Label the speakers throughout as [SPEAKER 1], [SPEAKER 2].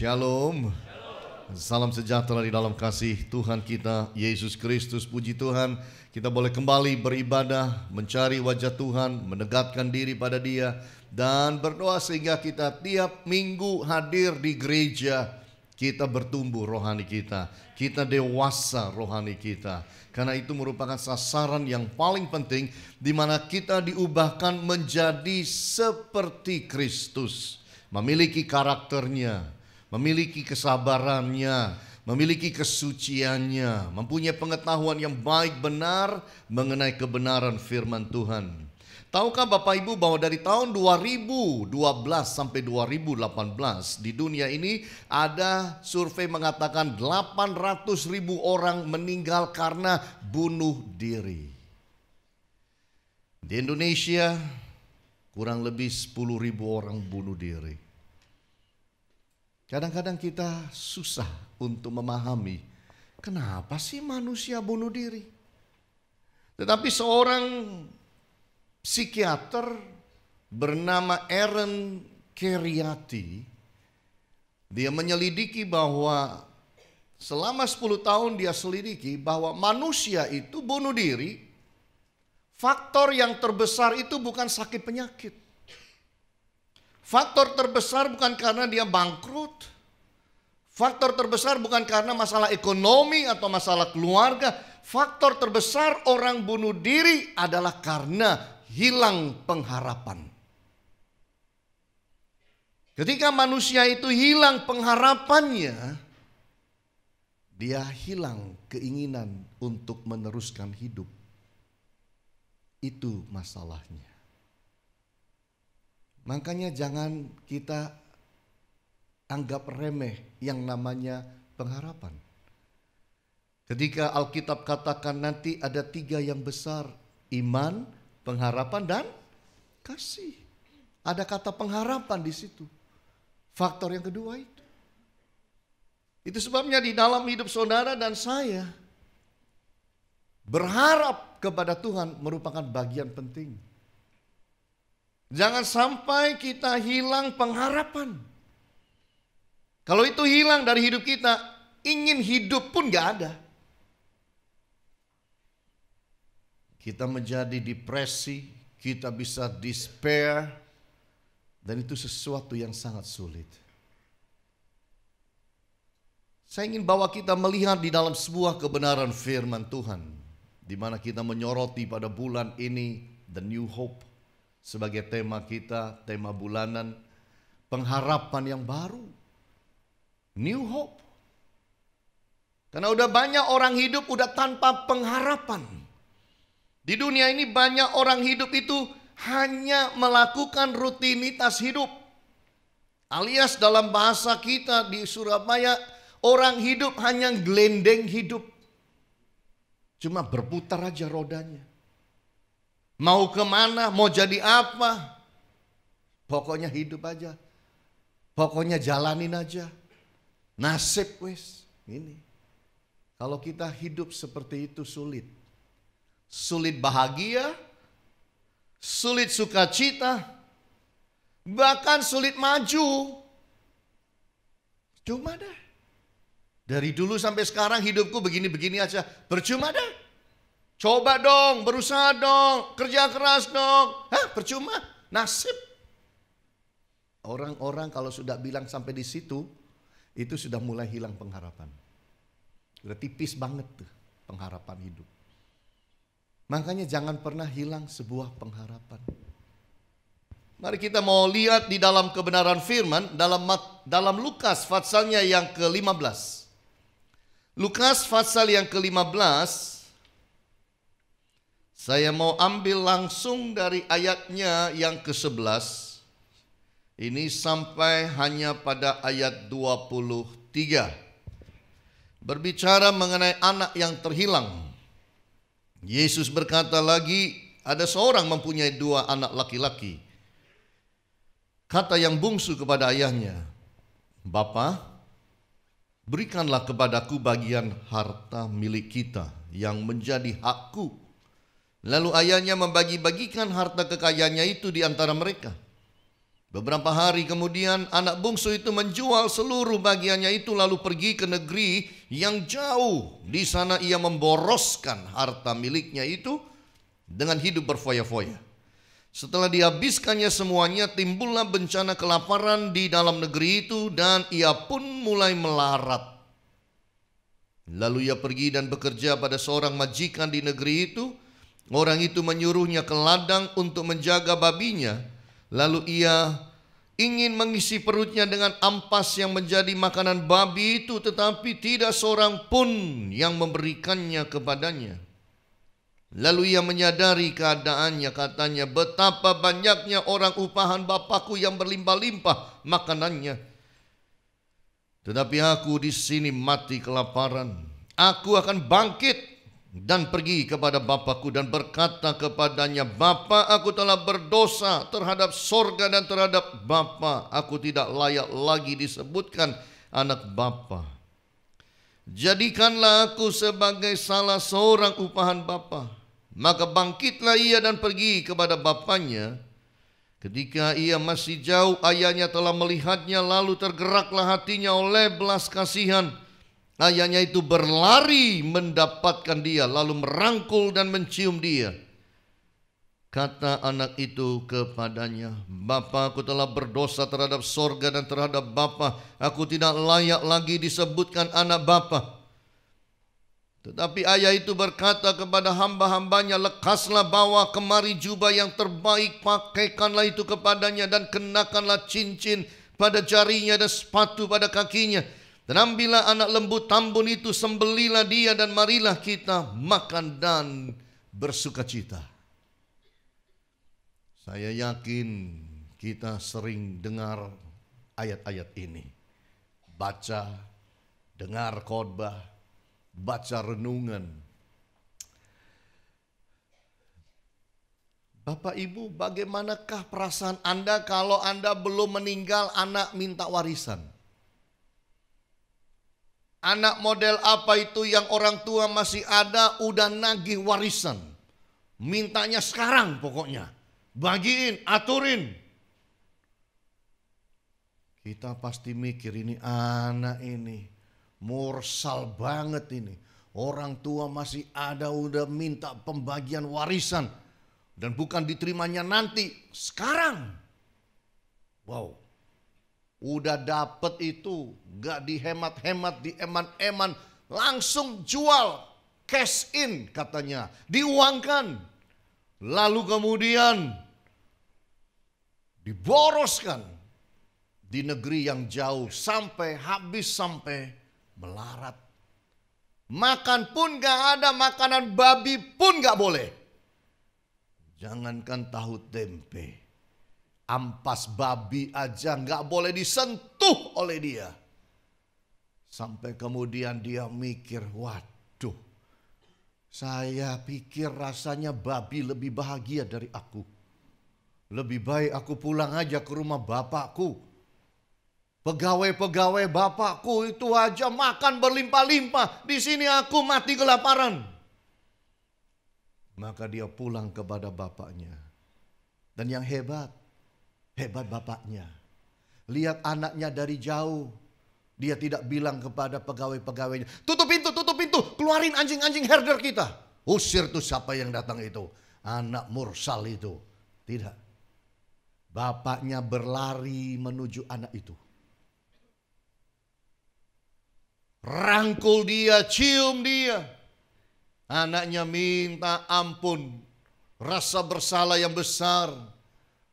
[SPEAKER 1] Shalom. Salam sejahtera di dalam kasih Tuhan kita Yesus Kristus. Puji Tuhan, kita boleh kembali beribadah, mencari wajah Tuhan, menegakkan diri pada Dia, dan berdoa sehingga kita tiap minggu hadir di gereja. Kita bertumbuh rohani kita dewasa rohani kita. Karena itu merupakan sasaran yang paling penting, di mana kita diubahkan menjadi seperti Kristus, memiliki karakternya, memiliki kesabarannya, memiliki kesuciannya, mempunyai pengetahuan yang baik benar mengenai kebenaran firman Tuhan. Tahukah Bapak Ibu bahwa dari tahun 2012 sampai 2018 di dunia ini ada survei mengatakan 800.000 orang meninggal karena bunuh diri. Di Indonesia kurang lebih 10.000 orang bunuh diri. Kadang-kadang kita susah untuk memahami kenapa sih manusia bunuh diri. Tetapi seorang psikiater bernama Aaron Kheriaty, dia menyelidiki bahwa selama 10 tahun dia selidiki bahwa manusia itu bunuh diri, faktor yang terbesar itu bukan sakit penyakit. Faktor terbesar bukan karena dia bangkrut. Faktor terbesar bukan karena masalah ekonomi atau masalah keluarga. Faktor terbesar orang bunuh diri adalah karena hilang pengharapan. Ketika manusia itu hilang pengharapannya, dia hilang keinginan untuk meneruskan hidup. Itu masalahnya. Makanya jangan kita anggap remeh yang namanya pengharapan. Ketika Alkitab katakan nanti ada 3 yang besar, iman, pengharapan, dan kasih. Ada kata pengharapan di situ. Faktor yang kedua itu. Itu sebabnya di dalam hidup saudara dan saya, berharap kepada Tuhan merupakan bagian penting. Jangan sampai kita hilang pengharapan. Kalau itu hilang dari hidup kita, ingin hidup pun gak ada. Kita menjadi depresi, kita bisa despair, dan itu sesuatu yang sangat sulit. Saya ingin bawa kita melihat di dalam sebuah kebenaran firman Tuhan, di mana kita menyoroti pada bulan ini The New Hope. Sebagai tema kita, tema bulanan, pengharapan yang baru. New hope. Karena udah banyak orang hidup udah tanpa pengharapan. Di dunia ini banyak orang hidup itu hanya melakukan rutinitas hidup. Alias dalam bahasa kita di Surabaya, orang hidup hanya gelendeng hidup. Cuma berputar aja rodanya. Mau kemana, mau jadi apa, pokoknya hidup aja. Pokoknya jalanin aja. Nasib wes, ini. Kalau kita hidup seperti itu sulit. Sulit bahagia, sulit sukacita, bahkan sulit maju. Cuma deh. Dari dulu sampai sekarang hidupku begini-begini aja, percuma deh. Coba dong, berusaha dong, kerja keras dong. Percuma, nasib. Orang-orang kalau sudah bilang sampai di situ, itu sudah mulai hilang pengharapan. Sudah tipis banget tuh pengharapan hidup. Makanya jangan pernah hilang sebuah pengharapan. Mari kita mau lihat di dalam kebenaran firman, dalam Lukas pasalnya yang ke-15. Lukas pasal yang ke-15, saya mau ambil langsung dari ayatnya yang ke-11. Ini sampai hanya pada ayat 23. Berbicara mengenai anak yang terhilang. Yesus berkata lagi, ada seorang mempunyai 2 anak laki-laki. Kata yang bungsu kepada ayahnya, "Bapa, berikanlah kepadaku bagian harta milik kita yang menjadi hakku." Lalu ayahnya membagi-bagikan harta kekayaannya itu di antara mereka. Beberapa hari kemudian anak bungsu itu menjual seluruh bagiannya itu lalu pergi ke negeri yang jauh. Di sana ia memboroskan harta miliknya itu dengan hidup berfoya-foya. Setelah dihabiskannya semuanya, timbullah bencana kelaparan di dalam negeri itu dan ia pun mulai melarat. Lalu ia pergi dan bekerja pada seorang majikan di negeri itu. Orang itu menyuruhnya ke ladang untuk menjaga babinya. Lalu ia ingin mengisi perutnya dengan ampas yang menjadi makanan babi itu, tetapi tidak seorang pun yang memberikannya kepadanya. Lalu ia menyadari keadaannya, katanya, betapa banyaknya orang upahan Bapakku yang berlimpah-limpah makanannya. Tetapi aku di sini mati kelaparan. Aku akan bangkit dan pergi kepada Bapakku dan berkata kepadanya, Bapa, aku telah berdosa terhadap sorga dan terhadap Bapa. Aku tidak layak lagi disebutkan anak Bapa. Jadikanlah aku sebagai salah seorang upahan Bapa. Maka bangkitlah ia dan pergi kepada bapaknya. Ketika ia masih jauh, ayahnya telah melihatnya, lalu tergeraklah hatinya oleh belas kasihan. Ayahnya itu berlari mendapatkan dia, lalu merangkul dan mencium dia. Kata anak itu kepadanya, Bapa, aku telah berdosa terhadap sorga dan terhadap Bapa. Aku tidak layak lagi disebutkan anak Bapa. Tetapi ayah itu berkata kepada hamba-hambanya, lekaslah, bawa kemari jubah yang terbaik, pakaikanlah itu kepadanya dan kenakanlah cincin pada jarinya dan sepatu pada kakinya. Dan ambillah anak lembu tambun itu, sembelilah dia dan marilah kita makan dan bersukacita. Saya yakin kita sering dengar ayat-ayat ini. Baca, dengar khotbah, baca renungan. Bapak Ibu, bagaimanakah perasaan Anda kalau Anda belum meninggal, anak minta warisan? Anak model apa itu yang orang tua masih ada udah nagih warisan? Mintanya sekarang pokoknya. Bagiin, aturin. Kita pasti mikir, ini anak ini mursal banget ini. Orang tua masih ada udah minta pembagian warisan. Dan bukan diterimanya nanti, sekarang. Wow. Udah dapet itu, gak dihemat-hemat, dieman-eman, langsung jual, cash in katanya, diuangkan. Lalu kemudian diboroskan di negeri yang jauh sampai habis, sampai melarat. Makan pun gak ada, makanan babi pun gak boleh. Jangankan tahu tempe, ampas babi aja nggak boleh disentuh oleh dia. Sampai kemudian dia mikir, waduh, saya pikir rasanya babi lebih bahagia dari aku. Lebih baik aku pulang aja ke rumah bapakku. Pegawai-pegawai bapakku itu aja makan berlimpah-limpah. Di sini aku mati kelaparan. Maka dia pulang kepada bapaknya. Dan yang hebat bapaknya. Lihat anaknya dari jauh. Dia tidak bilang kepada pegawai-pegawainya, tutup pintu, keluarin anjing-anjing herder kita. Usir tuh siapa yang datang itu. Anak mursal itu. Tidak. Bapaknya berlari menuju anak itu. Rangkul dia, cium dia. Anaknya minta ampun. Rasa bersalah yang besar.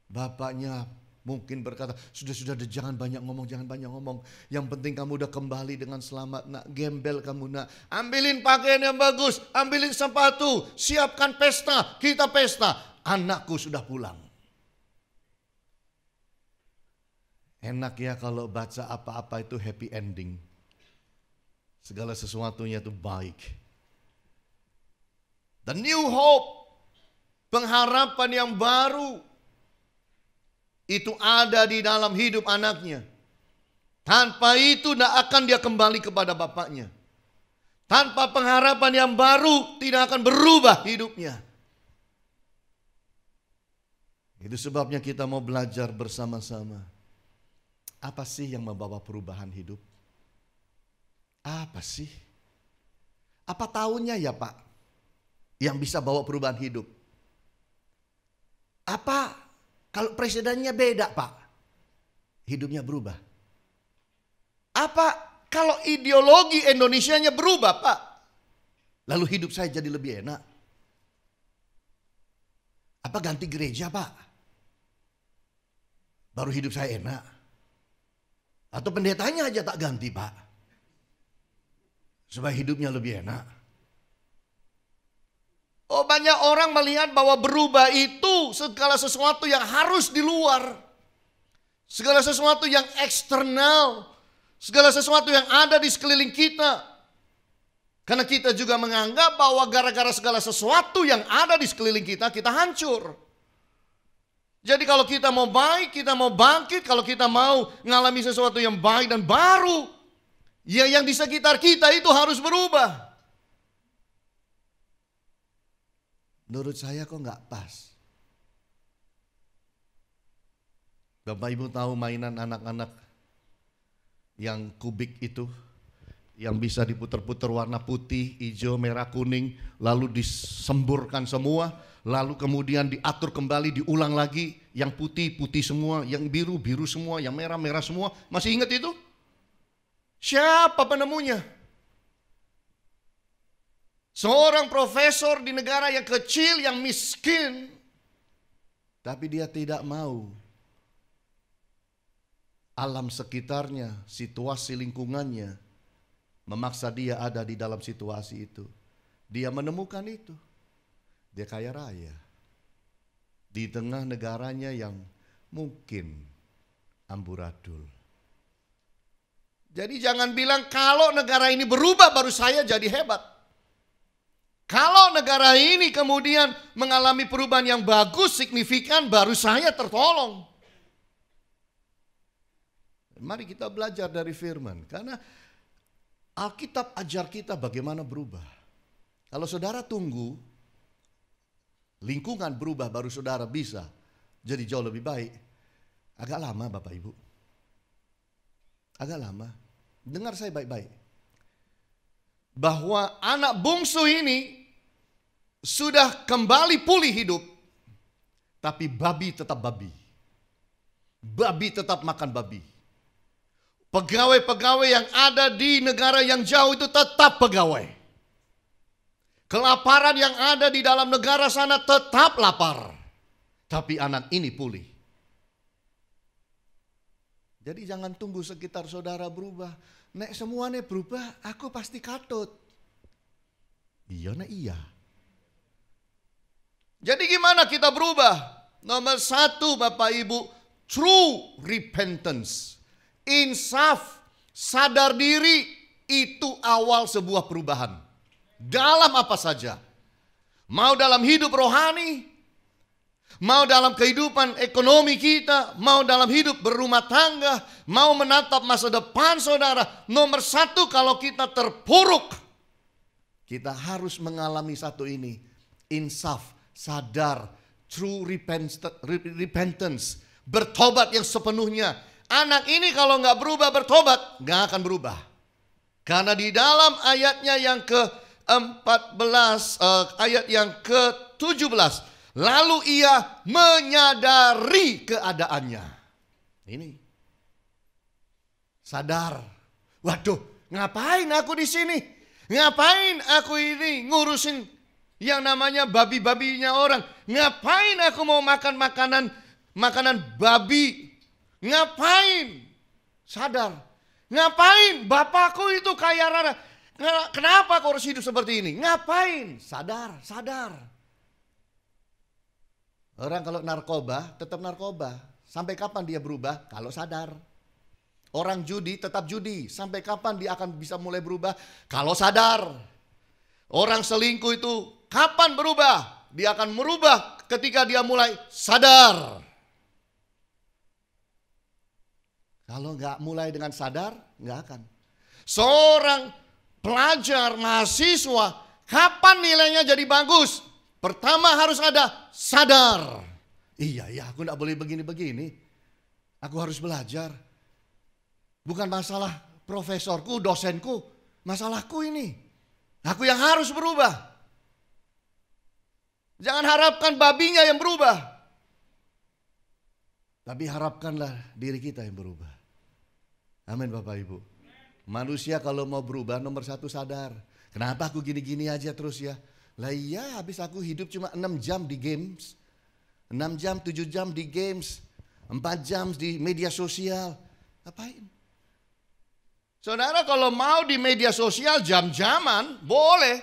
[SPEAKER 1] Bapaknya mungkin berkata, sudah jangan banyak ngomong. Yang penting kamu udah kembali dengan selamat, nak. Gembel kamu, nak. Ambilin pakaian yang bagus, ambilin sepatu, siapkan pesta, kita pesta. Anakku sudah pulang. Enak ya kalau baca apa-apa itu happy ending. Segala sesuatunya itu baik. The new hope, pengharapan yang baru, itu ada di dalam hidup anaknya. Tanpa itu tidak akan dia kembali kepada bapaknya. Tanpa pengharapan yang baru tidak akan berubah hidupnya. Itu sebabnya kita mau belajar bersama-sama. Apa sih yang membawa perubahan hidup? Apa sih? Apa tahunnya ya Pak yang bisa bawa perubahan hidup? Apa kalau presidennya beda Pak, hidupnya berubah? Apa kalau ideologi Indonesianya berubah Pak, lalu hidup saya jadi lebih enak? Apa ganti gereja Pak, baru hidup saya enak? Atau pendetanya aja tak ganti Pak, supaya hidupnya lebih enak? Oh, banyak orang melihat bahwa berubah itu segala sesuatu yang harus di luar. Segala sesuatu yang eksternal. Segala sesuatu yang ada di sekeliling kita. Karena kita juga menganggap bahwa gara-gara segala sesuatu yang ada di sekeliling kita, kita hancur. Jadi kalau kita mau baik, kita mau bangkit, kalau kita mau mengalami sesuatu yang baik dan baru, ya yang di sekitar kita itu harus berubah. Menurut saya kok nggak pas. Bapak Ibu tahu mainan anak-anak yang kubik itu, yang bisa diputar-putar warna putih, hijau, merah, kuning, lalu disemburkan semua, lalu kemudian diatur kembali, diulang lagi, yang putih, putih semua, yang biru, biru semua, yang merah, merah semua. Masih ingat itu? Siapa penemunya? Seorang profesor di negara yang kecil, yang miskin, tapi dia tidak mau alam sekitarnya, situasi lingkungannya memaksa dia ada di dalam situasi itu. Dia menemukan itu. Dia kaya raya di tengah negaranya yang mungkin amburadul. Jadi jangan bilang kalau negara ini berubah baru saya jadi hebat. Kalau negara ini kemudian mengalami perubahan yang bagus, signifikan, baru saya tertolong. Mari kita belajar dari firman. Karena Alkitab ajar kita bagaimana berubah. Kalau saudara tunggu lingkungan berubah baru saudara bisa jadi jauh lebih baik, agak lama Bapak Ibu. Agak lama. Dengar saya baik-baik. Bahwa anak bungsu ini sudah kembali pulih hidup, tapi babi tetap babi. Babi tetap makan babi. Pegawai-pegawai yang ada di negara yang jauh itu tetap pegawai. Kelaparan yang ada di dalam negara sana tetap lapar. Tapi anak ini pulih. Jadi jangan tunggu sekitar saudara berubah. Nek semuanya berubah, aku pasti katut. Iya, nek iya. Jadi gimana kita berubah? Nomor satu Bapak Ibu, true repentance. Insaf, sadar diri, itu awal sebuah perubahan. Dalam apa saja. Mau dalam hidup rohani, mau dalam kehidupan ekonomi kita, mau dalam hidup berumah tangga, mau menatap masa depan saudara. Nomor satu, kalau kita terpuruk, kita harus mengalami satu ini. Insaf, sadar, true repentance. Bertobat yang sepenuhnya. Anak ini kalau nggak berubah bertobat, nggak akan berubah. Karena di dalam ayatnya yang ke-14, ayat yang ke-17. Lalu ia menyadari keadaannya. Ini. Sadar. Waduh, ngapain aku di sini? Ngapain aku ini ngurusin yang namanya babi-babinya orang? Ngapain aku mau makan makanan babi? Ngapain? Sadar. Ngapain? Bapakku itu kaya raya. Kenapa aku harus hidup seperti ini? Ngapain? Sadar, sadar. Orang kalau narkoba, tetap narkoba. Sampai kapan dia berubah? Kalau sadar. Orang judi, tetap judi. Sampai kapan dia akan bisa mulai berubah? Kalau sadar. Orang selingkuh itu kapan berubah? Dia akan merubah ketika dia mulai sadar. Kalau nggak mulai dengan sadar, nggak akan. Seorang pelajar, mahasiswa, kapan nilainya jadi bagus? Pertama harus ada sadar. Iya, aku enggak boleh begini-begini. Aku harus belajar. Bukan masalah profesorku, dosenku, masalahku ini. Aku yang harus berubah. Jangan harapkan babinya yang berubah. Tapi harapkanlah diri kita yang berubah. Amin Bapak Ibu. Manusia kalau mau berubah nomor satu sadar. Kenapa aku gini-gini aja terus ya? Lah iya, habis aku hidup cuma 6 jam di games. 6 jam, 7 jam di games. 4 jam di media sosial. Ngapain? Saudara kalau mau di media sosial jam-jaman boleh.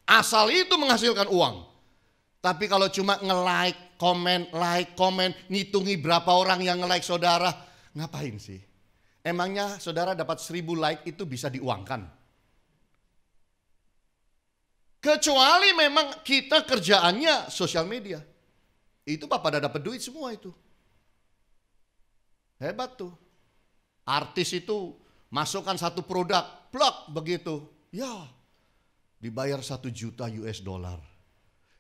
[SPEAKER 1] Asal itu menghasilkan uang. Tapi kalau cuma nge-like, komen, ngitungi berapa orang yang nge-like saudara. Ngapain sih? Emangnya saudara dapat 1000 like itu bisa diuangkan? Kecuali memang kita kerjaannya sosial media. Itu pada dapat duit semua itu. Hebat tuh. Artis itu masukkan satu produk, plak begitu. Ya, dibayar 1 juta US dollar.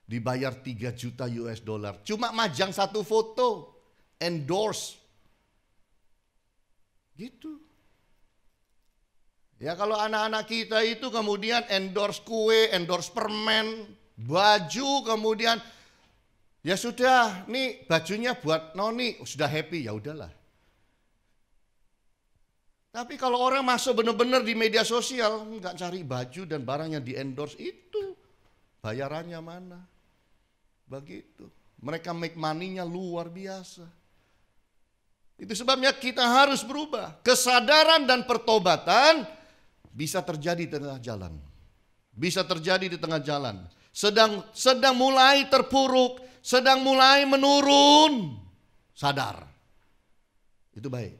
[SPEAKER 1] Dibayar 3 juta US dollar. Cuma majang satu foto, endorse. Gitu. Ya kalau anak-anak kita itu kemudian endorse kue, endorse permen, baju, kemudian ya sudah, nih bajunya buat Noni, sudah happy, ya udahlah. Tapi kalau orang masuk benar-benar di media sosial, nggak cari baju dan barang yang di endorse itu, bayarannya mana? Begitu. Mereka make money-nya luar biasa. Itu sebabnya kita harus berubah. Kesadaran dan pertobatan bisa terjadi di tengah jalan. Bisa terjadi di tengah jalan. Sedang mulai terpuruk, sedang mulai menurun. Sadar. Itu baik.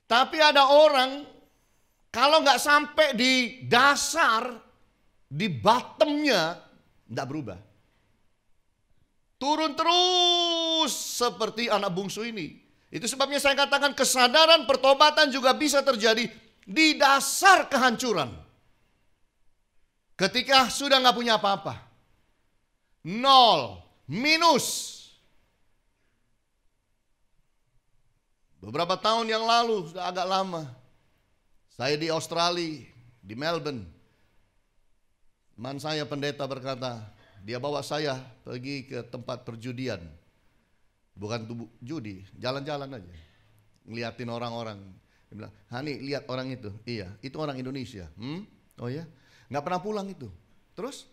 [SPEAKER 1] Tapi ada orang kalau nggak sampai di dasar, di bottomnya, nggak berubah. Turun terus seperti anak bungsu ini. Itu sebabnya saya katakan kesadaran pertobatan juga bisa terjadi di dasar kehancuran. Ketika sudah nggak punya apa-apa. Nol, minus. Beberapa tahun yang lalu, sudah agak lama. Saya di Australia, di Melbourne. Teman saya pendeta berkata, dia bawa saya pergi ke tempat perjudian. Bukan judi, jalan-jalan aja. Ngeliatin orang-orang. Dia bilang, Hani lihat orang itu. Iya, itu orang Indonesia. Oh ya, nggak pernah pulang itu. Terus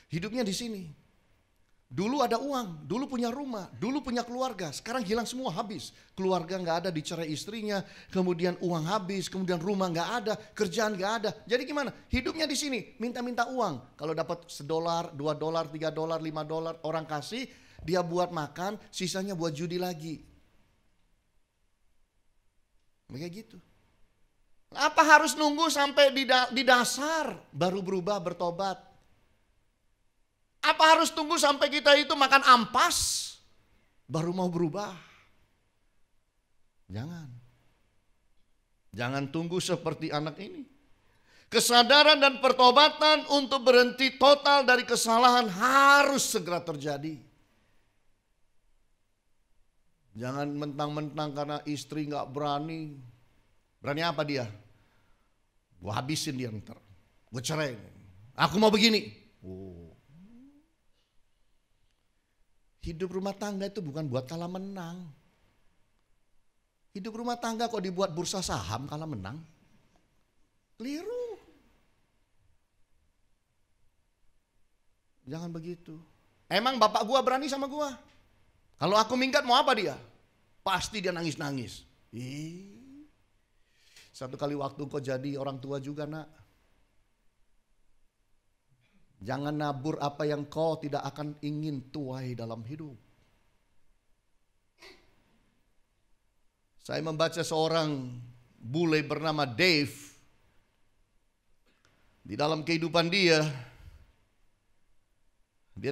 [SPEAKER 1] hidupnya di sini. Dulu ada uang, dulu punya rumah, dulu punya keluarga. Sekarang hilang semua, habis. Keluarga nggak ada, dicerai istrinya. Kemudian uang habis, kemudian rumah nggak ada, kerjaan nggak ada. Jadi gimana? Hidupnya di sini, minta-minta uang. Kalau dapat $1, $2, $3, $5, orang kasih, dia buat makan, sisanya buat judi lagi. Kayak gitu. Apa harus nunggu sampai di dasar baru berubah, bertobat? Apa harus tunggu sampai kita itu makan ampas baru mau berubah? Jangan. Jangan tunggu seperti anak ini. Kesadaran dan pertobatan untuk berhenti total dari kesalahan harus segera terjadi. Jangan mentang-mentang karena istri gak berani. Berani apa dia? Gue habisin dia ntar. Gue cerai. Aku mau begini. Hidup rumah tangga itu bukan buat kalah menang. Hidup rumah tangga kok dibuat bursa saham kalah menang. Keliru. Jangan begitu. Emang bapak gua berani sama gua? Kalau aku minggat mau apa dia? Pasti dia nangis-nangis. Satu kali waktu kau jadi orang tua juga nak. Jangan nabur apa yang kau tidak akan ingin tuai dalam hidup. Saya membaca seorang bule bernama Dave. Di dalam kehidupan dia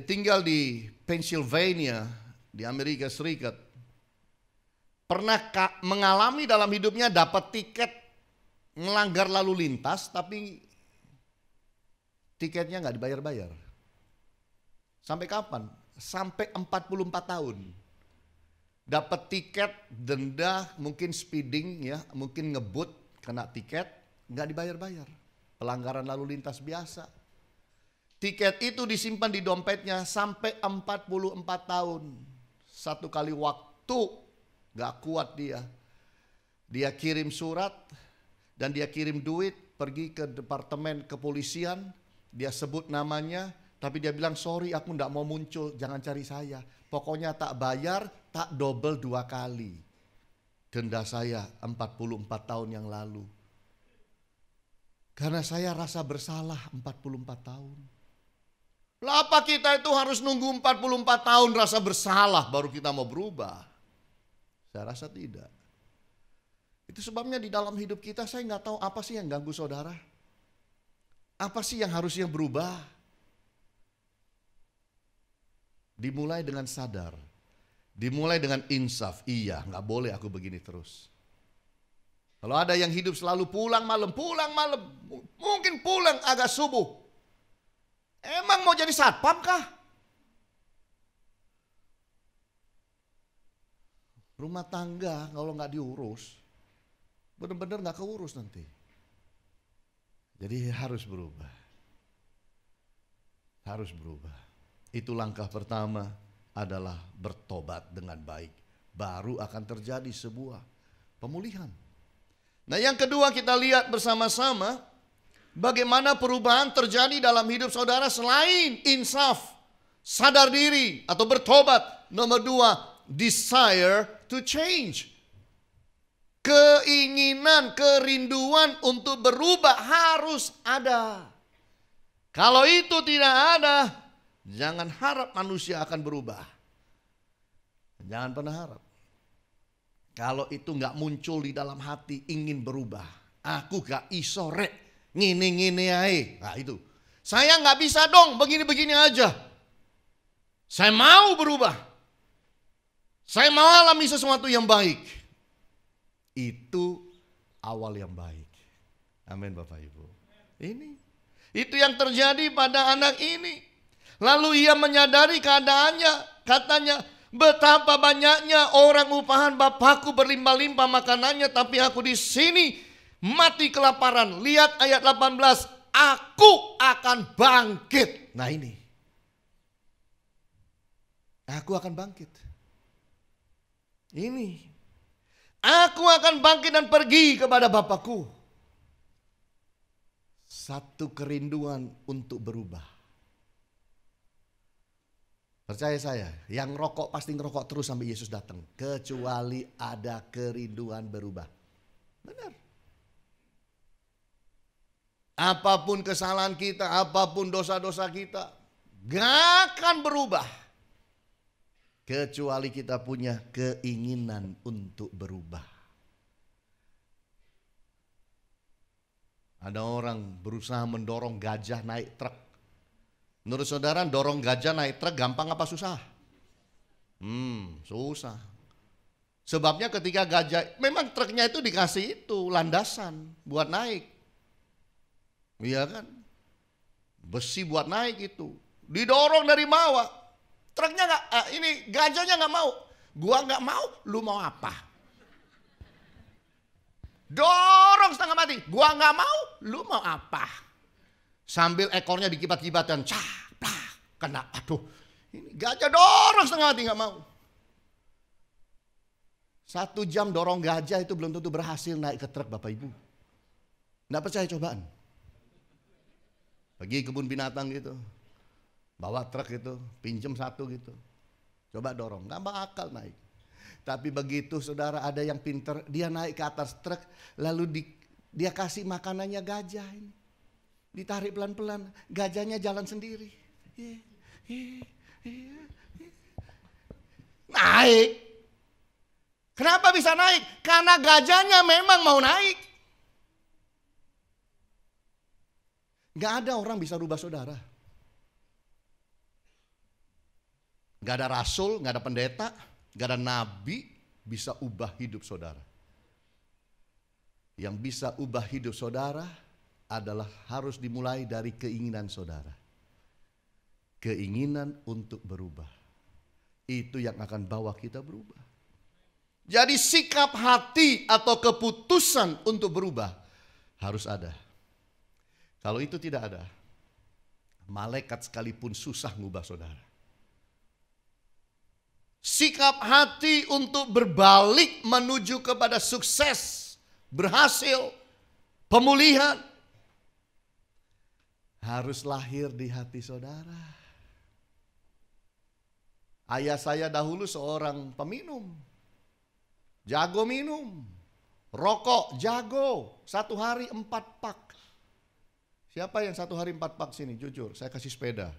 [SPEAKER 1] tinggal di Pennsylvania, di Amerika Serikat. Pernah mengalami dalam hidupnya dapat tiket melanggar lalu lintas, tapi tiketnya nggak dibayar-bayar. Sampai kapan? Sampai 44 tahun. dapat tiket, denda, mungkin speeding ya, mungkin ngebut, kena tiket, nggak dibayar-bayar. Pelanggaran lalu lintas biasa. Tiket itu disimpan di dompetnya sampai 44 tahun. Satu kali waktu, nggak kuat dia. Dia kirim surat dan dia kirim duit, pergi ke departemen kepolisian, dia sebut namanya, tapi dia bilang sorry aku nggak mau muncul, jangan cari saya. Pokoknya tak bayar, tak double 2 kali. Denda saya 44 tahun yang lalu. Karena saya rasa bersalah 44 tahun. Lah apa kita itu harus nunggu 44 tahun rasa bersalah baru kita mau berubah? Saya rasa tidak. Itu sebabnya di dalam hidup kita saya nggak tahu apa sih yang ganggu saudara. Apa sih yang harusnya berubah? Dimulai dengan sadar. Dimulai dengan insaf. Iya, nggak boleh aku begini terus. Kalau ada yang hidup selalu pulang malam. Mungkin pulang agak subuh. Emang mau jadi satpam kah? Rumah tangga kalau nggak diurus, benar-benar nggak keurus nanti. Jadi harus berubah. Harus berubah. Itu langkah pertama adalah bertobat dengan baik. Baru akan terjadi sebuah pemulihan. Nah yang kedua kita lihat bersama-sama bagaimana perubahan terjadi dalam hidup saudara selain insaf, sadar diri atau bertobat. Nomor 2, desire to change. Keinginan, kerinduan untuk berubah harus ada. Kalau itu tidak ada, jangan harap manusia akan berubah. Jangan pernah harap. Kalau itu nggak muncul di dalam hati ingin berubah. Aku gak iso rek, ngene-ngene ae. Nah itu. Saya nggak bisa dong begini-begini aja. Saya mau berubah. Saya mau alami sesuatu yang baik. Itu awal yang baik. Amin Bapak Ibu. Itu yang terjadi pada anak ini. Lalu ia menyadari keadaannya, katanya, betapa banyaknya orang upahan Bapakku berlimpah-limpah makanannya, tapi aku di sini mati kelaparan. Lihat ayat 18, aku akan bangkit. Nah ini, aku akan bangkit. Ini, aku akan bangkit dan pergi kepada Bapakku. Satu kerinduan untuk berubah. Percaya saya, yang rokok pasti ngerokok terus sampai Yesus datang. Kecuali ada kerinduan berubah. Benar. Apapun kesalahan kita, apapun dosa-dosa kita, gak akan berubah. Kecuali kita punya keinginan untuk berubah. Ada orang berusaha mendorong gajah naik truk. Menurut saudara dorong gajah naik truk gampang apa susah? Susah. Sebabnya ketika gajah, memang truknya itu dikasih itu landasan buat naik. Iya kan? Besi buat naik itu. Didorong dari bawah. Truknya gajahnya nggak mau. Gua nggak mau, lu mau apa? Dorong setengah mati. Gua nggak mau, lu mau apa? Sambil ekornya dikibat-kibatkan, kena. Aduh, ini gajah dorong setengah mati nggak mau. 1 jam dorong gajah itu belum tentu berhasil naik ke truk Bapak Ibu. Nggak percaya cobaan. Pergi kebun binatang gitu, bawa truk itu, pinjem 1 gitu, coba dorong, nggak bakal naik. Tapi begitu saudara ada yang pinter, dia naik ke atas truk, lalu dia kasih makanannya gajah ini. Ditarik pelan-pelan, gajahnya jalan sendiri. Naik. Kenapa bisa naik? Karena gajahnya memang mau naik. Gak ada orang bisa rubah saudara. Gak ada rasul, gak ada pendeta, gak ada nabi bisa ubah hidup saudara. Yang bisa ubah hidup saudara adalah harus dimulai dari keinginan saudara. Keinginan untuk berubah. Itu yang akan bawa kita berubah. Jadi sikap hati atau keputusan untuk berubah harus ada. Kalau itu tidak ada, malaikat sekalipun susah ngubah saudara. Sikap hati untuk berbalik menuju kepada sukses, berhasil, pemulihan harus lahir di hati saudara. Ayah saya dahulu seorang peminum, jago minum, rokok jago, 1 hari 4 pak. Siapa yang 1 hari 4 pak sini? Jujur, saya kasih sepeda.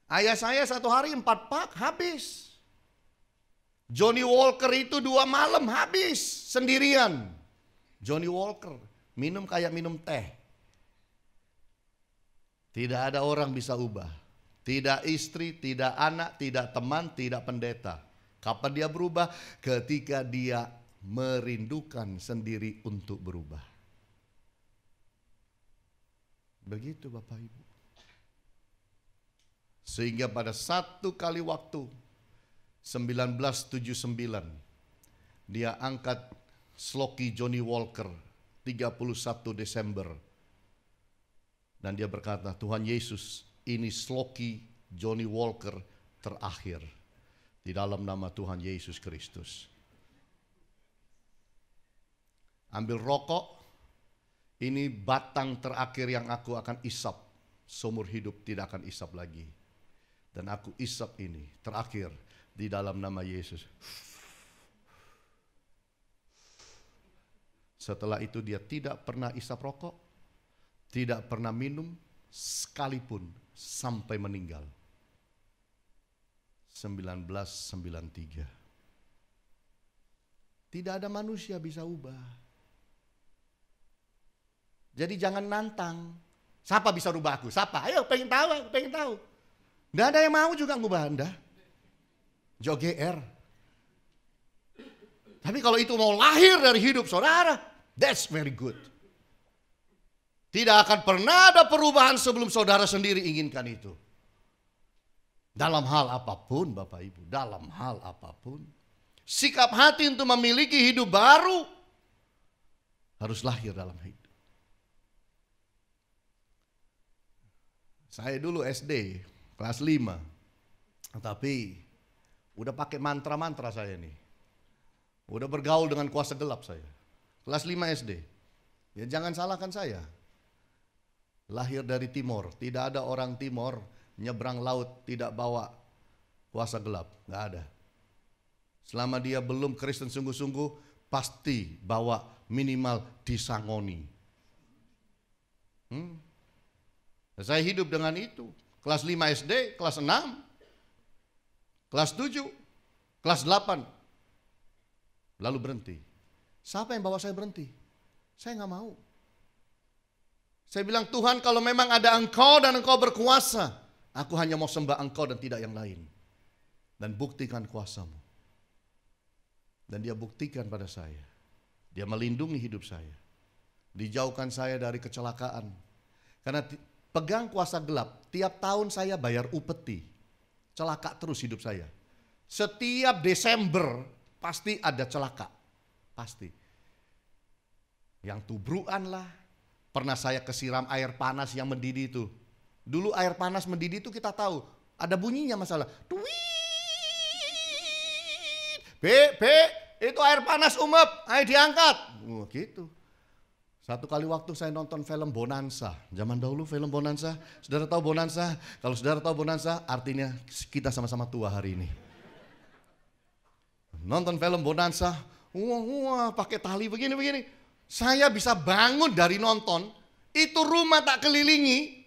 [SPEAKER 1] Ayah saya 1 hari 4 pak habis. Johnny Walker itu 2 malam habis sendirian. Johnny Walker minum kayak minum teh. Tidak ada orang bisa ubah. Tidak istri, tidak anak, tidak teman, tidak pendeta. Kapan dia berubah? Ketika dia merindukan sendiri untuk berubah. Begitu Bapak Ibu. Sehingga pada satu kali waktu 1979 dia angkat sloki Johnny Walker 31 Desember. Dan dia berkata, Tuhan Yesus, ini sloki Johnny Walker terakhir di dalam nama Tuhan Yesus Kristus. Ambil rokok, ini batang terakhir yang aku akan isap. Seumur hidup tidak akan isap lagi. Dan aku isap ini terakhir di dalam nama Yesus. Setelah itu dia tidak pernah isap rokok, tidak pernah minum sekalipun sampai meninggal. 1993. Tidak ada manusia bisa ubah. Jadi jangan nantang. Siapa bisa rubah aku? Siapa? Ayo pengen tahu, pengen tahu. Tidak ada yang mau juga ngubah Anda. GR. Tapi kalau itu mau lahir dari hidup saudara, that's very good. Tidak akan pernah ada perubahan sebelum saudara sendiri inginkan itu. Dalam hal apapun Bapak Ibu, dalam hal apapun. Sikap hati untuk memiliki hidup baru harus lahir dalam hidup. Saya dulu SD, kelas 5. Tapi udah pakai mantra-mantra saya nih. Udah bergaul dengan kuasa gelap saya. Kelas 5 SD. Ya jangan salahkan saya. Lahir dari timur, tidak ada orang timur nyebrang laut tidak bawa kuasa gelap, nggak ada. Selama dia belum Kristen sungguh-sungguh, pasti bawa minimal disangoni. Saya hidup dengan itu. Kelas 5 SD, kelas 6, kelas 7, kelas 8. Lalu berhenti. Siapa yang bawa saya berhenti? Saya nggak mau. Saya bilang, Tuhan kalau memang ada Engkau dan Engkau berkuasa, aku hanya mau sembah Engkau dan tidak yang lain. Dan buktikan kuasa-Mu. Dan Dia buktikan pada saya. Dia melindungi hidup saya. Dijauhkan saya dari kecelakaan. Karena pegang kuasa gelap, tiap tahun saya bayar upeti. Celaka terus hidup saya. Setiap Desember pasti ada celaka. Pasti. Yang tubruan lah. Pernah saya kesiram air panas yang mendidih itu. Dulu air panas mendidih itu kita tahu. Ada bunyinya masalah. Itu air panas umep. Ayo diangkat. Gitu. Satu kali waktu saya nonton film Bonanza. Zaman dahulu film Bonanza. Saudara tahu Bonanza? Kalau saudara tahu Bonanza, artinya kita sama-sama tua hari ini. Nonton film Bonanza. Wah, pakai tali begini-begini. Saya bisa bangun dari nonton, itu rumah tak kelilingi,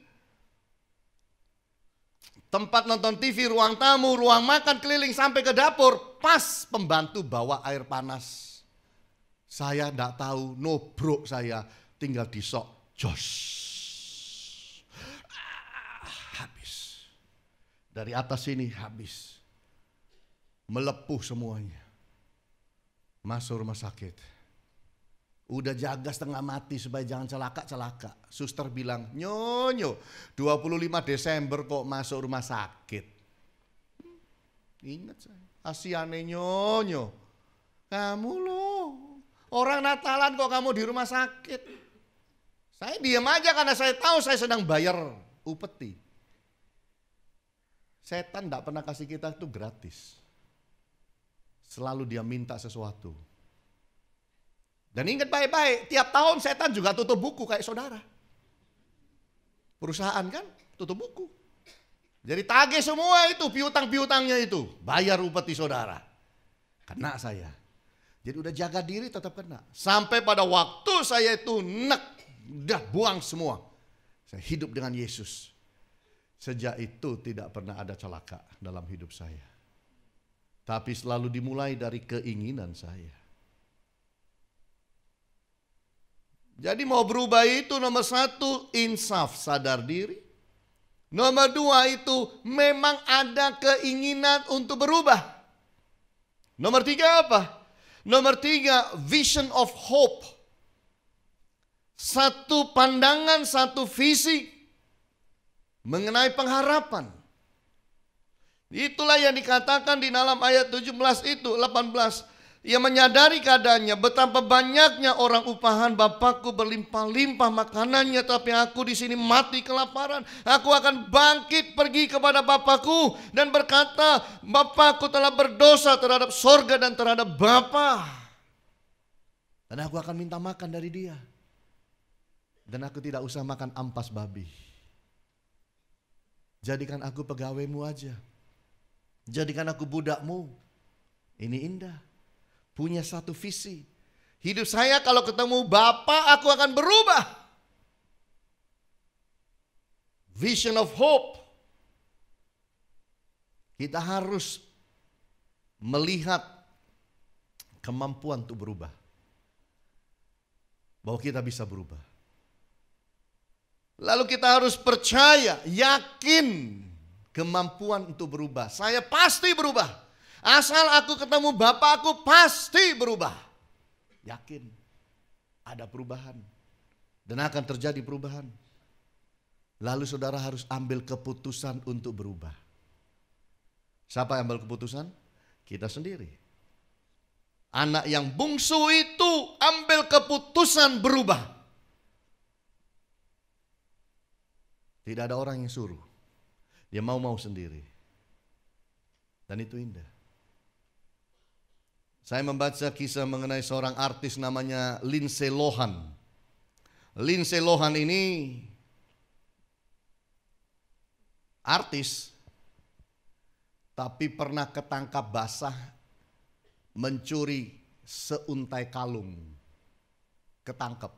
[SPEAKER 1] tempat nonton TV, ruang tamu, ruang makan keliling sampai ke dapur, pas pembantu bawa air panas. Saya tidak tahu, nobrok saya, tinggal disok, jos. Habis. Dari atas sini habis. Melepuh semuanya. Masuk rumah sakit. Udah jaga setengah mati supaya jangan celaka. Suster bilang, nyonyo 25 Desember kok masuk rumah sakit. Ingat saya. Asiane nyonyo. Kamu loh. Orang Natalan kok kamu di rumah sakit. Saya diam aja karena saya tahu saya sedang bayar upeti. Setan tidak pernah kasih kita itu gratis. Selalu dia minta sesuatu. Dan ingat baik-baik, tiap tahun setan juga tutup buku kayak saudara. Perusahaan kan tutup buku. Jadi tagih semua itu, piutang-piutangnya itu. Bayar upeti saudara. Kena saya. Jadi udah jaga diri tetap kena. Sampai pada waktu saya itu udah buang semua. Saya hidup dengan Yesus. Sejak itu tidak pernah ada celaka dalam hidup saya. Tapi selalu dimulai dari keinginan saya. Jadi mau berubah itu nomor 1, insaf, sadar diri. Nomor 2 itu memang ada keinginan untuk berubah. Nomor 3 apa? Nomor 3, vision of hope. Satu pandangan, satu visi mengenai pengharapan. Itulah yang dikatakan di dalam ayat 17 itu, 18. Ia menyadari keadaannya, betapa banyaknya orang upahan Bapakku berlimpah-limpah makanannya, tapi aku di sini mati kelaparan. Aku akan bangkit pergi kepada Bapakku dan berkata, Bapakku telah berdosa terhadap sorga dan terhadap Bapa. Dan aku akan minta makan dari dia. Dan aku tidak usah makan ampas babi. Jadikan aku pegawaimu aja. Jadikan aku budakmu. Ini indah. Punya satu visi. Hidup saya kalau ketemu Bapa, aku akan berubah. Vision of hope. Kita harus melihat kemampuan untuk berubah. Bahwa kita bisa berubah. Lalu kita harus percaya, yakin kemampuan untuk berubah. Saya pasti berubah. Asal aku ketemu Bapa, aku pasti berubah. Yakin ada perubahan. Dan akan terjadi perubahan. Lalu saudara harus ambil keputusan untuk berubah. Siapa yang ambil keputusan? Kita sendiri. Anak yang bungsu itu ambil keputusan berubah. Tidak ada orang yang suruh. Dia mau-mau sendiri. Dan itu indah. Saya membaca kisah mengenai seorang artis namanya Lindsay Lohan. Lindsay Lohan ini artis, tapi pernah ketangkap basah mencuri seuntai kalung. Ketangkap.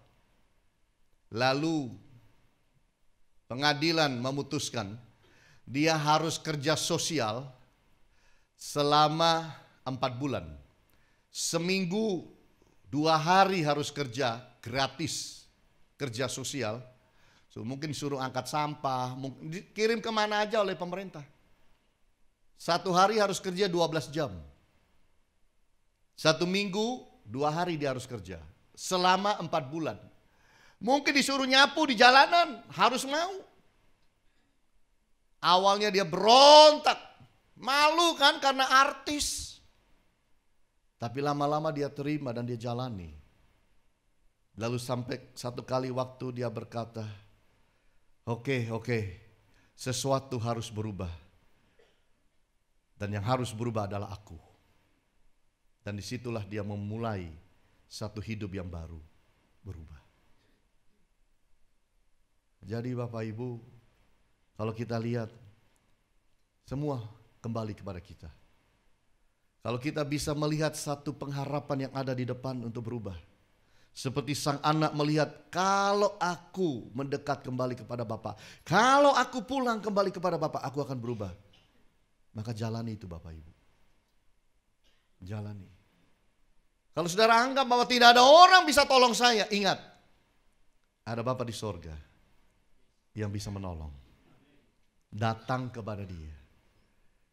[SPEAKER 1] Lalu pengadilan memutuskan dia harus kerja sosial selama 4 bulan. Seminggu 2 hari harus kerja gratis, kerja sosial. Mungkin suruh angkat sampah, kirim kemana aja oleh pemerintah. 1 hari harus kerja 12 jam. 1 minggu 2 hari dia harus kerja. Selama 4 bulan. Mungkin disuruh nyapu di jalanan, harus mau. Awalnya dia berontak. Malu kan karena artis. Tapi lama-lama dia terima dan dia jalani. Lalu sampai satu kali waktu dia berkata, Oke, sesuatu harus berubah. Dan yang harus berubah adalah aku. Dan disitulah dia memulai satu hidup yang baru, berubah. Jadi Bapak Ibu, kalau kita lihat, semua kembali kepada kita. Kalau kita bisa melihat satu pengharapan yang ada di depan untuk berubah. Seperti sang anak melihat, kalau aku mendekat kembali kepada Bapa, kalau aku pulang kembali kepada Bapa, aku akan berubah. Maka jalani itu Bapak Ibu. Jalani. Kalau saudara anggap bahwa tidak ada orang bisa tolong saya, ingat, ada Bapa di sorga yang bisa menolong. Datang kepada dia.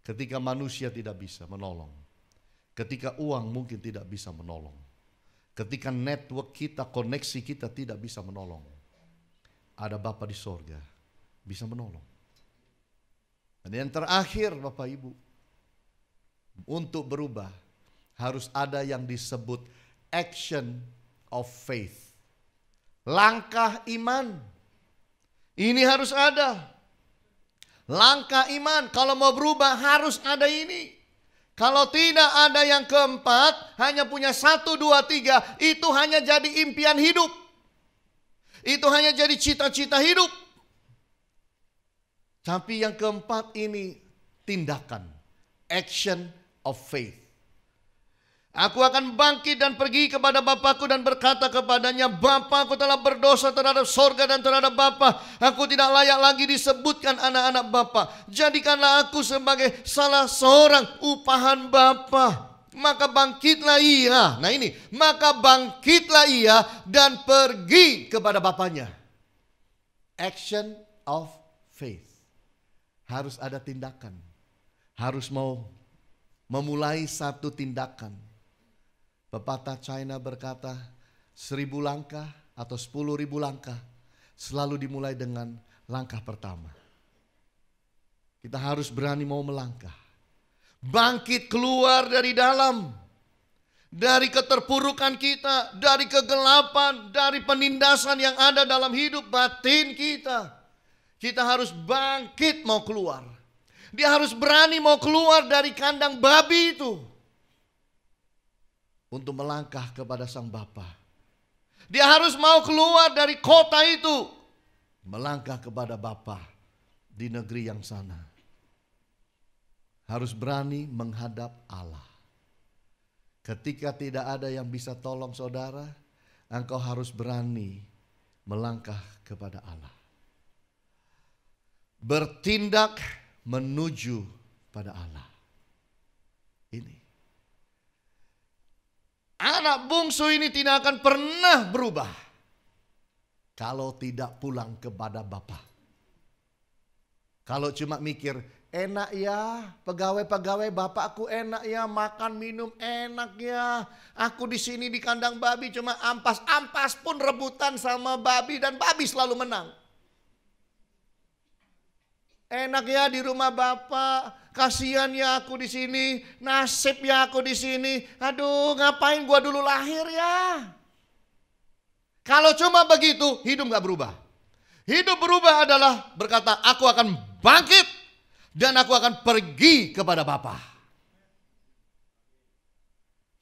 [SPEAKER 1] Ketika manusia tidak bisa menolong. Ketika uang mungkin tidak bisa menolong. Ketika network kita, koneksi kita tidak bisa menolong. Ada Bapa di sorga bisa menolong. Dan yang terakhir Bapak Ibu, untuk berubah, harus ada yang disebut action of faith. Langkah iman. Ini harus ada. Langkah iman, kalau mau berubah harus ada ini. Kalau tidak ada yang keempat, hanya punya 1, 2, 3, itu hanya jadi impian hidup. Itu hanya jadi cita-cita hidup. Tapi yang keempat ini tindakan. Action of faith. Aku akan bangkit dan pergi kepada Bapakku dan berkata kepadanya, Bapa, aku telah berdosa terhadap sorga dan terhadap Bapa. Aku tidak layak lagi disebutkan anak-anak Bapa. Jadikanlah aku sebagai salah seorang upahan Bapa. Maka bangkitlah ia. Nah ini, maka bangkitlah ia dan pergi kepada bapaknya. Action of faith. Harus ada tindakan. Harus mau memulai satu tindakan. Pepatah China berkata, 1000 langkah atau 10.000 langkah selalu dimulai dengan langkah pertama. Kita harus berani mau melangkah. Bangkit keluar dari dalam. Dari keterpurukan kita, dari kegelapan, dari penindasan yang ada dalam hidup batin kita. Kita harus bangkit mau keluar. Dia harus berani mau keluar dari kandang babi itu. Untuk melangkah kepada Sang Bapa. Dia harus mau keluar dari kota itu. Melangkah kepada Bapa di negeri yang sana. Harus berani menghadap Allah. Ketika tidak ada yang bisa tolong saudara, engkau harus berani melangkah kepada Allah. Bertindak menuju pada Allah. Ini. Anak bungsu ini tidak akan pernah berubah kalau tidak pulang kepada Bapa. Kalau cuma mikir, enak ya, pegawai-pegawai bapakku enak ya, makan minum enak ya. Aku di sini di kandang babi cuma ampas-ampas pun rebutan sama babi dan babi selalu menang. Enak ya di rumah bapak, kasihan ya aku di sini, nasib ya aku di sini. Aduh, ngapain gua dulu lahir ya? Kalau cuma begitu, hidup gak berubah. Hidup berubah adalah berkata, aku akan bangkit dan aku akan pergi kepada Bapa.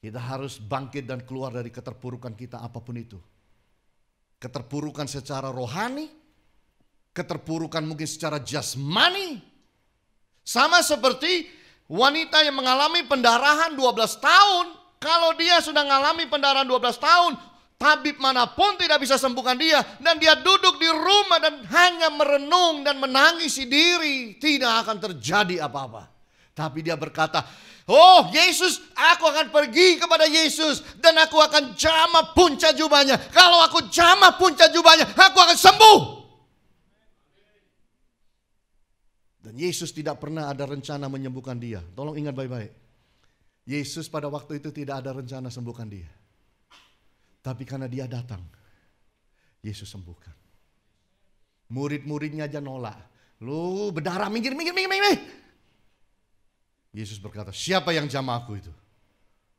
[SPEAKER 1] Kita harus bangkit dan keluar dari keterpurukan kita apapun itu. Keterpurukan secara rohani, keterpurukan mungkin secara jasmani. Sama seperti wanita yang mengalami pendarahan 12 tahun. Kalau dia sudah mengalami pendarahan 12 tahun, tabib manapun tidak bisa sembuhkan dia. Dan dia duduk di rumah dan hanya merenung dan menangisi diri. Tidak akan terjadi apa-apa. Tapi dia berkata, oh Yesus, aku akan pergi kepada Yesus. Dan aku akan jamah punca jubahnya. Kalau aku jamah punca jubahnya, aku akan sembuh. Dan Yesus tidak pernah ada rencana menyembuhkan dia. Tolong ingat baik-baik. Yesus pada waktu itu tidak ada rencana sembuhkan dia. Tapi karena dia datang, Yesus sembuhkan. Murid-muridnya aja nolak. Lu berdarah, minggir. Yesus berkata, siapa yang jamah aku itu?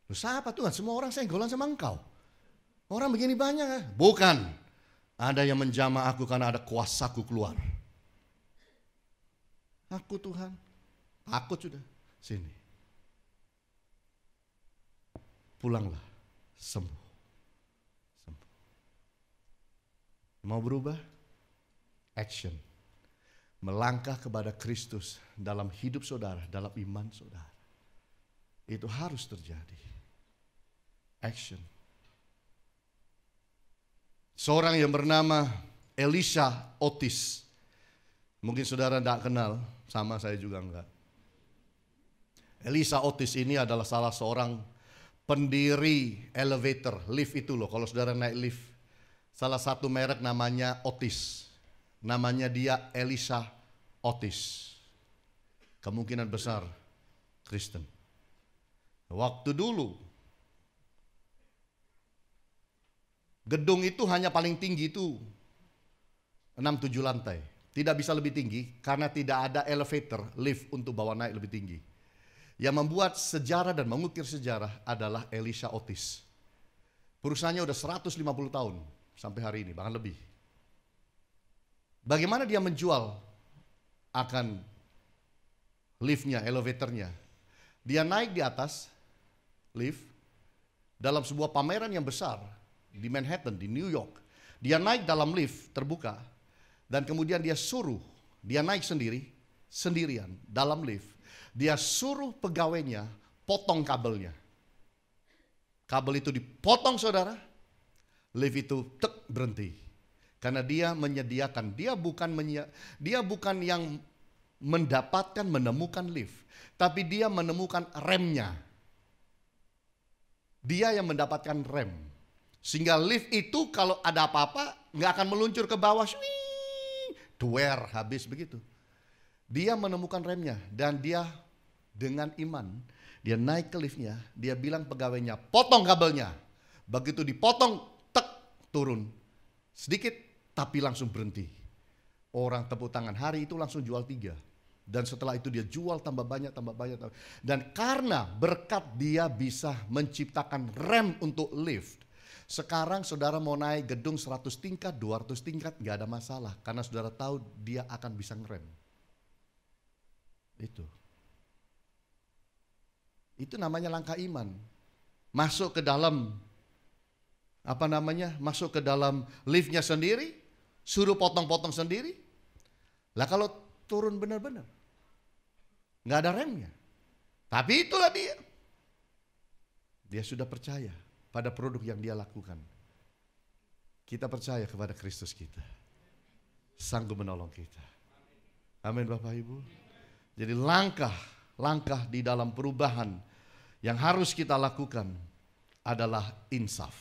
[SPEAKER 1] Lu siapa Tuhan? Semua orang senggolan sama engkau. Orang begini banyak. Bukan. Ada yang menjamah aku karena ada kuasaku keluar. Aku Tuhan, takut sudah, sini. Pulanglah, sembuh. Mau berubah? Action. Melangkah kepada Kristus dalam hidup saudara, dalam iman saudara. Itu harus terjadi. Action. Seorang yang bernama Elisha Otis. Mungkin saudara tidak kenal, sama saya juga enggak. Elisha Otis ini adalah salah seorang pendiri elevator, lift itu loh. Kalau saudara naik lift, salah satu merek namanya Otis. Namanya dia Elisha Otis. Kemungkinan besar Kristen. Waktu dulu, gedung itu hanya paling tinggi itu 6-7 lantai. Tidak bisa lebih tinggi karena tidak ada elevator, lift untuk bawa naik lebih tinggi. Yang membuat sejarah dan mengukir sejarah adalah Elisha Otis. Perusahaannya udah 150 tahun sampai hari ini, bahkan lebih. Bagaimana dia menjual akan liftnya, elevatornya. Dia naik di atas lift dalam sebuah pameran yang besar di Manhattan, di New York. Dia naik dalam lift terbuka dan kemudian dia naik sendirian dalam lift. Dia suruh pegawainya potong kabelnya. Kabel itu dipotong saudara, lift itu berhenti. Karena dia menyediakan, dia bukan yang menemukan lift, tapi dia menemukan remnya. Dia yang mendapatkan rem. Sehingga lift itu kalau ada apa-apa nggak akan meluncur ke bawah, duer, habis begitu. Dia menemukan remnya dan dia dengan iman, dia naik ke liftnya, dia bilang pegawainya, potong kabelnya. Begitu dipotong, turun. Sedikit tapi langsung berhenti. Orang tepuk tangan, hari itu langsung jual 3. Dan setelah itu dia jual tambah banyak. Dan karena berkat dia bisa menciptakan rem untuk lift. Sekarang saudara mau naik gedung 100 tingkat, 200 tingkat, gak ada masalah. Karena saudara tahu dia akan bisa ngerem. Itu namanya langkah iman. Masuk ke dalam, masuk ke dalam liftnya sendiri, suruh potong-potong sendiri. Lah kalau turun benar-benar, nggak ada remnya. Tapi itulah dia. Dia sudah percaya pada produk yang dia lakukan. Kita percaya kepada Kristus kita. Sanggup menolong kita. Amin Bapak Ibu. Jadi langkah di dalam perubahan yang harus kita lakukan adalah insaf.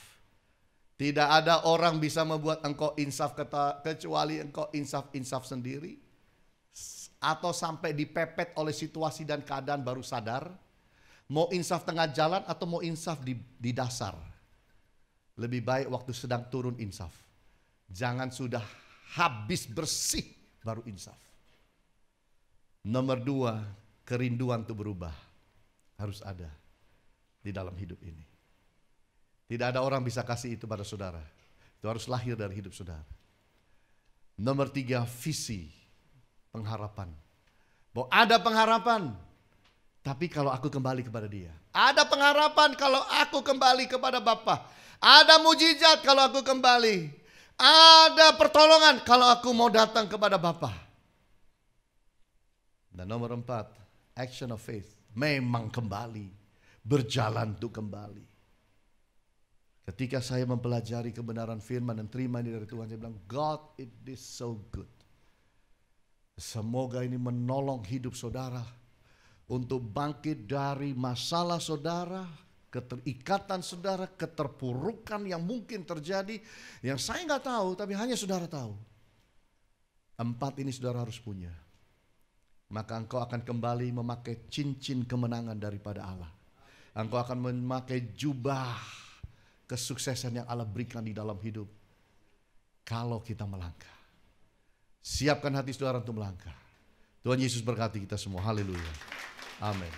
[SPEAKER 1] Tidak ada orang bisa membuat engkau insaf kecuali engkau insaf sendiri. Atau sampai dipepet oleh situasi dan keadaan baru sadar. Mau insaf tengah jalan atau mau insaf di dasar. Lebih baik waktu sedang turun insaf. Jangan sudah habis bersih baru insaf. Nomor 2, kerinduan untuk berubah harus ada di dalam hidup ini. Tidak ada orang bisa kasih itu pada saudara. Itu harus lahir dari hidup saudara. Nomor 3, visi, pengharapan. Bahwa ada pengharapan, tapi kalau aku kembali kepada dia. Ada pengharapan kalau aku kembali kepada Bapa. Ada mujizat kalau aku kembali. Ada pertolongan kalau aku mau datang kepada Bapa. Dan nomor 4, action of faith. Memang kembali, berjalan untuk kembali. Ketika saya mempelajari kebenaran firman dan terima ini dari Tuhan, saya bilang, God, it is so good. Semoga ini menolong hidup saudara untuk bangkit dari masalah saudara, keterikatan saudara, keterpurukan yang mungkin terjadi, yang saya nggak tahu, tapi hanya saudara tahu. 4 ini saudara harus punya. Maka engkau akan kembali memakai cincin kemenangan daripada Allah. Engkau akan memakai jubah kesuksesan yang Allah berikan di dalam hidup. Kalau kita melangkah. Siapkan hati saudara untuk melangkah. Tuhan Yesus berkati kita semua. Haleluya. Amin.